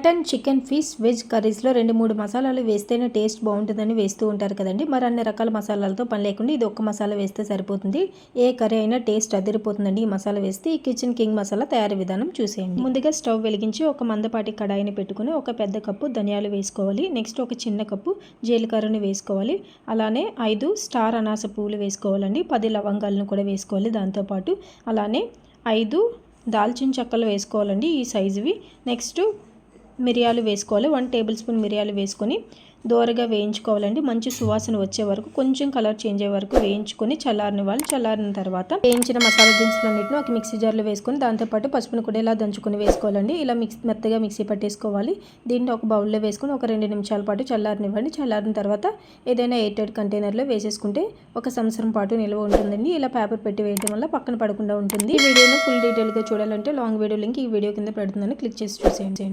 Mutton, chicken, fish, veg కర్రీస్లో 2-3 మసాలాలు వేస్తేనే taste బాగుంటుందని వేస్తూ ఉంటారు కదండి. మరి అన్ని రకాల మసాలాలతో పని లేకుండా ఇది ఒక్క మసాలా వేస్తే సరిపోతుంది. ఏ కర్రీ అయినా టేస్ట్ అదిరిపోతుందండి ఈ మసాలా వేస్తే. ఈ కిచెన్ కింగ్ మసాలా తయారీ విధానం చూసేయండి. ముందుగా స్టవ్ వెలిగించి ఒక మందపాటి కడాయిని పెట్టుకుని ఒక పెద్ద కప్పు ధనియాలు వేసుకోవాలి. నెక్స్ట్ ఒక చిన్న కప్పు జీలకర్రని వేసుకోవాలి. అలానే 5 స్టార్ అనాస పువ్వులు వేసుకోవాలండి. 10 లవంగాలను కూడా వేసుకోవాలి. దాంతోపాటు అలానే 5 దాల్చిన చెక్కలు వేసుకోవాలండి ఈ సైజువి. నెక్స్ట్ మిరియాలు వేసుకోవాలి. 1 టేబుల్ స్పూన్ మిరియాలు వేసుకొని దోరగా వేయించుకోవాలండి. మంచి సువాసన వచ్చే వరకు, కొంచెం కలర్ చేంజ్ అయ్యే వరకు వేయించుకొని చల్లారిన తర్వాత వేయించిన మసాలా దినుసులన్నింటిని ఒక మిక్సీ జార్లో వేసుకొని దాంతోపాటు పసుపును కూడా ఇలా దంచుకొని వేసుకోవాలండి. ఇలా మెత్తగా మిక్సీ పట్టేసుకోవాలి. దీన్ని ఒక బౌల్లో వేసుకొని ఒక 2 నిమిషాల పాటు చల్లారనివ్వండి. చల్లారిన తర్వాత ఏదైనా ఎయిర్టైట్ కంటైనర్లో వేసేసుకుంటే 1 సంవత్సరం పాటు నిల్వ ఉంటుందండి. ఇలా పేపర్ పెట్టి వేయడం వల్ల పక్కన పడకుండా ఉంటుంది. ఈ వీడియోను ఫుల్ డీటెయిల్గా చూడాలంటే లాంగ్ వీడియో లింక్ ఈ వీడియో కింద పెడుతుందని క్లిక్ చేసి చూసేయండి.